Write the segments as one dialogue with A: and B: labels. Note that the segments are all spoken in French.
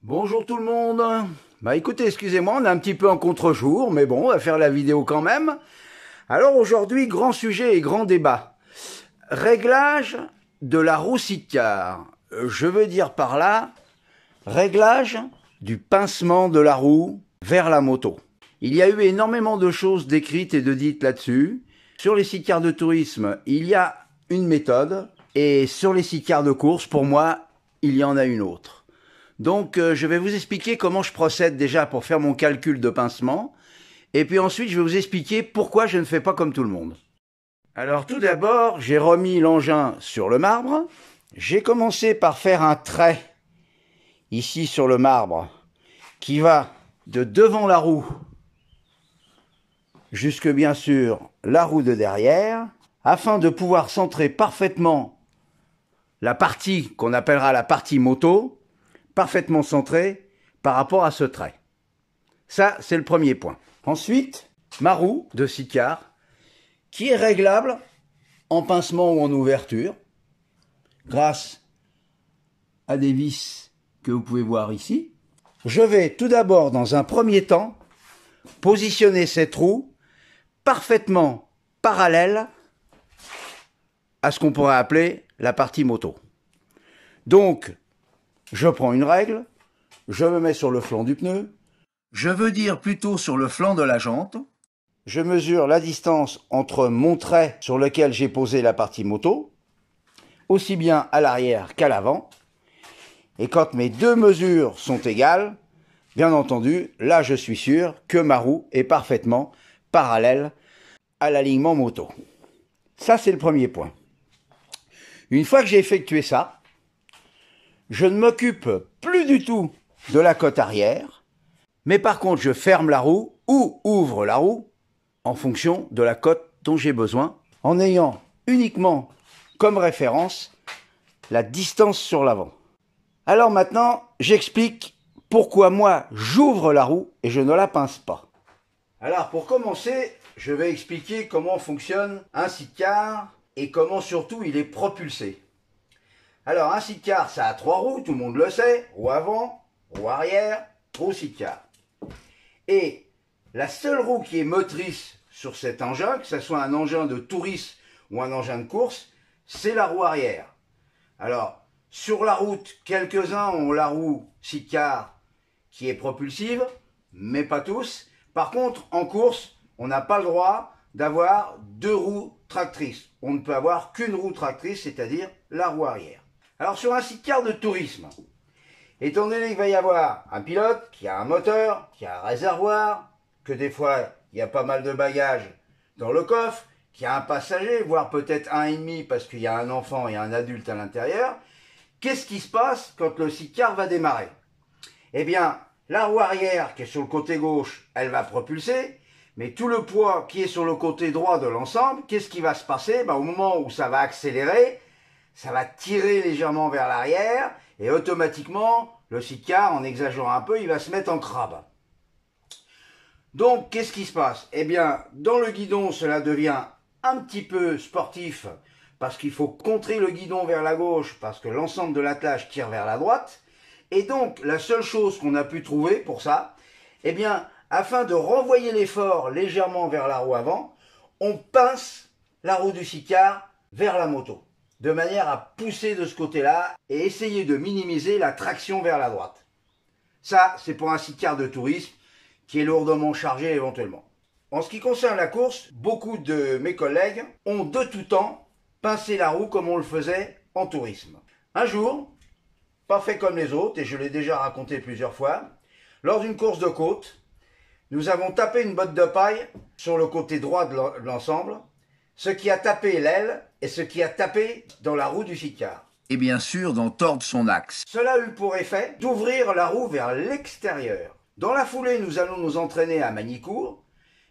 A: Bonjour tout le monde. Bah écoutez, excusez-moi, on est un petit peu en contre-jour, mais bon, on va faire la vidéo quand même. Alors aujourd'hui, grand sujet et grand débat. Réglage de la roue side-car. Je veux dire par là, réglage du pincement de la roue vers la moto. Il y a eu énormément de choses décrites et de dites là-dessus. Sur les side-cars de tourisme, il y a une méthode, et sur les side-cars de course, pour moi, il y en a une autre. Donc, je vais vous expliquer comment je procède déjà pour faire mon calcul de pincement. Et puis ensuite, je vais vous expliquer pourquoi je ne fais pas comme tout le monde. Alors, tout d'abord, j'ai remis l'engin sur le marbre. J'ai commencé par faire un trait, ici sur le marbre, qui va de devant la roue jusque, bien sûr, la roue de derrière, afin de pouvoir centrer parfaitement la partie qu'on appellera la partie moto, parfaitement centré par rapport à ce trait. Ça, c'est le premier point. Ensuite, ma roue de side-car, qui est réglable en pincement ou en ouverture, grâce à des vis que vous pouvez voir ici. Je vais tout d'abord, dans un premier temps, positionner cette roue parfaitement parallèle à ce qu'on pourrait appeler la partie moto. Donc, je prends une règle, je me mets sur le flanc du pneu, je veux dire plutôt sur le flanc de la jante, je mesure la distance entre mon trait sur lequel j'ai posé la partie moto, aussi bien à l'arrière qu'à l'avant, et quand mes deux mesures sont égales, bien entendu, là je suis sûr que ma roue est parfaitement parallèle à l'alignement moto. Ça, c'est le premier point. Une fois que j'ai effectué ça, je ne m'occupe plus du tout de la cote arrière, mais par contre, je ferme la roue ou ouvre la roue en fonction de la cote dont j'ai besoin, en ayant uniquement comme référence la distance sur l'avant. Alors maintenant, j'explique pourquoi moi, j'ouvre la roue et je ne la pince pas. Alors pour commencer, je vais expliquer comment fonctionne un side-car et comment surtout il est propulsé. Alors, un side-car, ça a trois roues, tout le monde le sait. Roue avant, roue arrière, roue side-car. Et la seule roue qui est motrice sur cet engin, que ce soit un engin de tourisme ou un engin de course, c'est la roue arrière. Alors, sur la route, quelques-uns ont la roue side-car qui est propulsive, mais pas tous. Par contre, en course, on n'a pas le droit d'avoir deux roues tractrices. On ne peut avoir qu'une roue tractrice, c'est-à-dire la roue arrière. Alors sur un side-car de tourisme, étant donné qu'il va y avoir un pilote qui a un moteur, qui a un réservoir, que des fois il y a pas mal de bagages dans le coffre, qui a un passager, voire peut-être un et demi parce qu'il y a un enfant et un adulte à l'intérieur, qu'est-ce qui se passe quand le side-car va démarrer? Eh bien, la roue arrière qui est sur le côté gauche, elle va propulser, mais tout le poids qui est sur le côté droit de l'ensemble, qu'est-ce qui va se passer? Au moment où ça va accélérer, ça va tirer légèrement vers l'arrière et automatiquement, le side-car, en exagérant un peu, il va se mettre en crabe. Donc, qu'est-ce qui se passe? Eh bien, dans le guidon, cela devient un petit peu sportif parce qu'il faut contrer le guidon vers la gauche parce que l'ensemble de l'attelage tire vers la droite. Et donc, la seule chose qu'on a pu trouver pour ça, eh bien, afin de renvoyer l'effort légèrement vers la roue avant, on pince la roue du side-car vers la moto, de manière à pousser de ce côté-là et essayer de minimiser la traction vers la droite. Ça, c'est pour un side-car de tourisme qui est lourdement chargé éventuellement. En ce qui concerne la course, beaucoup de mes collègues ont de tout temps pincé la roue comme on le faisait en tourisme. Un jour, pas fait comme les autres, et je l'ai déjà raconté plusieurs fois, lors d'une course de côte, nous avons tapé une botte de paille sur le côté droit de l'ensemble, ce qui a tapé l'aile et ce qui a tapé dans la roue du side-car. Et bien sûr d'en tordre son axe. Cela a eu pour effet d'ouvrir la roue vers l'extérieur. Dans la foulée, nous allons nous entraîner à Magny-Cours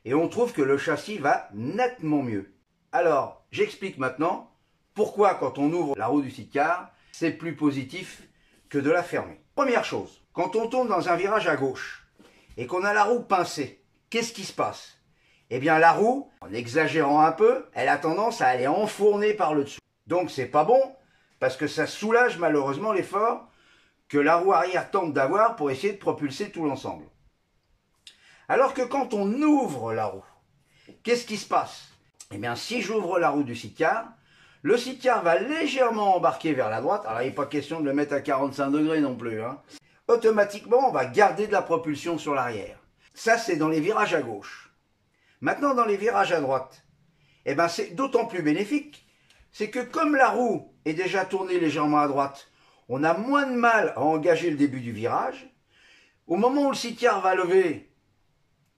A: et on trouve que le châssis va nettement mieux. Alors, j'explique maintenant pourquoi quand on ouvre la roue du side-car, c'est plus positif que de la fermer. Première chose, quand on tombe dans un virage à gauche et qu'on a la roue pincée, qu'est-ce qui se passe? Eh bien la roue, en exagérant un peu, elle a tendance à aller enfourner par le dessous. Donc c'est pas bon, parce que ça soulage malheureusement l'effort que la roue arrière tente d'avoir pour essayer de propulser tout l'ensemble. Alors que quand on ouvre la roue, qu'est-ce qui se passe? Eh bien, si j'ouvre la roue du sitcar, le sitcar va légèrement embarquer vers la droite. Alors, il n'est pas question de le mettre à 45 degrés non plus, hein. Automatiquement, on va garder de la propulsion sur l'arrière. Ça, c'est dans les virages à gauche. Maintenant, dans les virages à droite, eh ben, c'est d'autant plus bénéfique. C'est que comme la roue est déjà tournée légèrement à droite, on a moins de mal à engager le début du virage. Au moment où le sitcar va lever,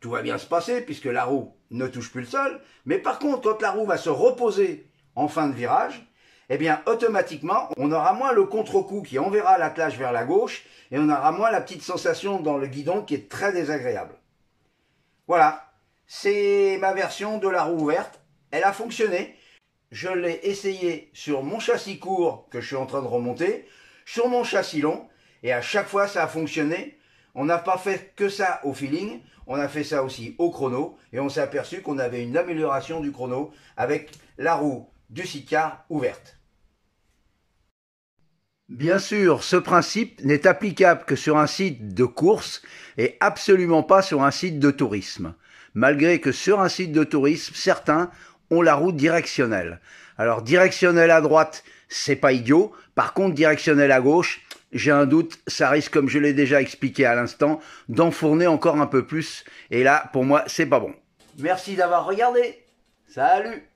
A: tout va bien se passer puisque la roue ne touche plus le sol. Mais par contre, quand la roue va se reposer en fin de virage, eh bien, automatiquement, on aura moins le contre-coup qui enverra l'attelage vers la gauche et on aura moins la petite sensation dans le guidon qui est très désagréable. Voilà, c'est ma version de la roue ouverte. Elle a fonctionné. Je l'ai essayé sur mon châssis court que je suis en train de remonter, sur mon châssis long, et à chaque fois ça a fonctionné. On n'a pas fait que ça au feeling, on a fait ça aussi au chrono, et on s'est aperçu qu'on avait une amélioration du chrono avec la roue du sitcar ouverte. Bien sûr, ce principe n'est applicable que sur un site de course et absolument pas sur un site de tourisme. Malgré que sur un site de tourisme, certains ont la roue directionnelle. Alors directionnelle à droite, c'est pas idiot. Par contre, directionnelle à gauche, j'ai un doute, ça risque, comme je l'ai déjà expliqué à l'instant, d'enfourner encore un peu plus. Et là, pour moi, c'est pas bon. Merci d'avoir regardé. Salut!